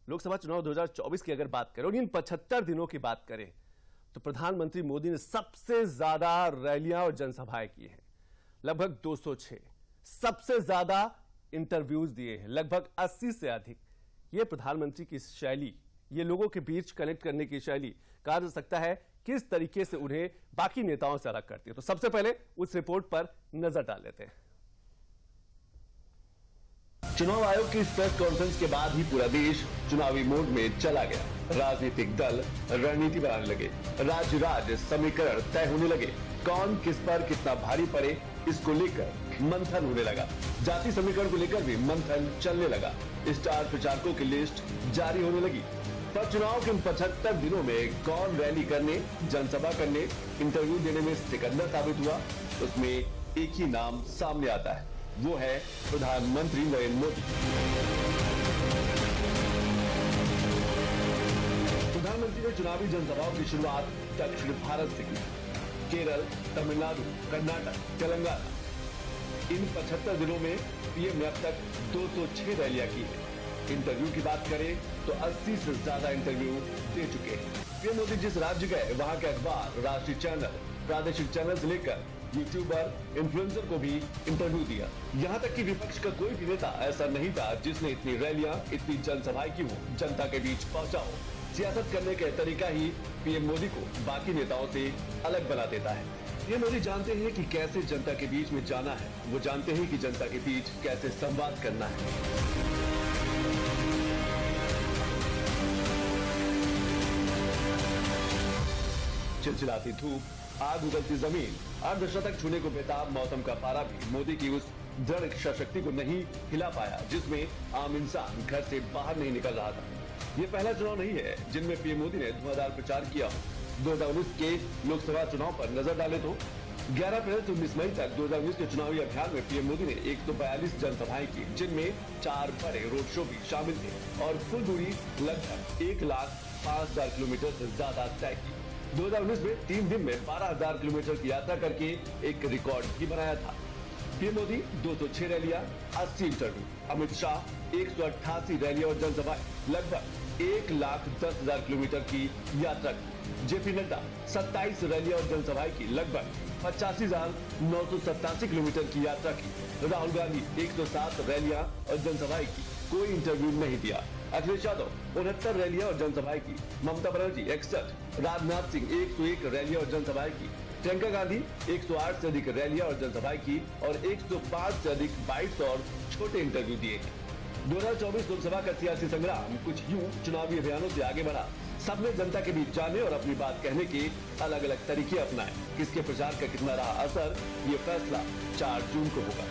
लोकसभा चुनाव 2024 की अगर बात करें और इन 75 दिनों की बात करें तो प्रधानमंत्री मोदी ने सबसे ज्यादा रैलियां और जनसभाएं की हैं, लगभग 206। सबसे ज्यादा इंटरव्यूज दिए हैं, लगभग 80 से अधिक। यह प्रधानमंत्री की शैली, ये लोगों के बीच कनेक्ट करने की शैली कहा जा सकता है किस तरीके से उन्हें बाकी नेताओं से अलग करती है। तो सबसे पहले उस रिपोर्ट पर नजर डाल लेते हैं। चुनाव आयोग की इस प्रेस कॉन्फ्रेंस के बाद ही पूरा देश चुनावी मोड में चला गया। राजनीतिक दल रणनीति बनाने लगे, राज्य राज्य समीकरण तय होने लगे, कौन किस पर कितना भारी पड़े इसको लेकर मंथन होने लगा। जाति समीकरण को लेकर भी मंथन चलने लगा। स्टार प्रचारकों की लिस्ट जारी होने लगी। पर चुनाव के 75 दिनों में कौन रैली करने, जनसभा करने, इंटरव्यू देने में सिकंदर साबित हुआ, उसमें एक ही नाम सामने आता है, वो है प्रधानमंत्री नरेंद्र मोदी। प्रधानमंत्री ने चुनावी जनसभाओं की शुरुआत दक्षिण भारत से की। केरल, तमिलनाडु, कर्नाटक, तेलंगाना। इन 75 दिनों में पीएम ने अब तक 206 रैलियां की है। इंटरव्यू की बात करें तो 80 से ज्यादा इंटरव्यू दे चुके हैं। पीएम मोदी जिस राज्य गए वहां के अखबार, राष्ट्रीय चैनल, प्रादेशिक चैनल से लेकर यूट्यूबर, इन्फ्लुएंसर को भी इंटरव्यू दिया। यहाँ तक कि विपक्ष का कोई भी नेता ऐसा नहीं था जिसने इतनी रैलियां, इतनी जनसभाएं की हो, जनता के बीच पहुंचा हो। सियासत करने का तरीका ही पीएम मोदी को बाकी नेताओं से अलग बना देता है। पीएम मोदी जानते हैं कि कैसे जनता के बीच में जाना है, वो जानते हैं कि जनता के बीच कैसे संवाद करना है। चिलचिलाती धूप, आग उगलती जमीन, अर्धशतक छूने को बेताब मौसम का पारा भी मोदी की उस दृढ़ इच्छा शक्ति को नहीं हिला पाया जिसमें आम इंसान घर से बाहर नहीं निकल रहा था। ये पहला चुनाव नहीं है जिनमें पीएम मोदी ने धुआंधार प्रचार किया हो। 2019 के लोकसभा चुनाव पर नजर डालें तो 11 अप्रैल से 19 मई तक 2019 के चुनावी अभियान में पीएम मोदी ने 142 जनसभाएं की, जिनमें 4 बड़े रोड शो भी शामिल थे और कुल दूरी लगभग 1,05,000 किलोमीटर से ज्यादा तय की। 2019 में 3 दिन में 12,000 किलोमीटर की यात्रा करके एक रिकॉर्ड भी बनाया था। पीएम मोदी 206 रैलियां, 80 इंटरव्यू। अमित शाह 188 रैलियां और जनसभाएं, लगभग 1,10,000 किलोमीटर की यात्रा की। जेपी नड्डा 27 रैलियां और जनसभाएं की, लगभग 85,987 किलोमीटर की यात्रा की। राहुल गांधी 107 रैलियां और जनसभाएं की, कोई इंटरव्यू नहीं दिया। अखिलेश यादव 69 रैलियां और जनसभाएं की। ममता बनर्जी 61, राजनाथ सिंह 101 रैलियां और जनसभाएं की। प्रियंका गांधी 108 से अधिक रैलियां और जनसभाएं की और 105 से अधिक बाइट्स और छोटे इंटरव्यू दिए गए। 2024 लोकसभा का सियासी संग्राम कुछ यूं चुनावी अभियानों से आगे बढ़ा। सबने जनता के बीच जाने और अपनी बात कहने के अलग अलग तरीके अपनाए। किसके प्रचार का कितना रहा असर, ये फैसला 4 जून को होगा।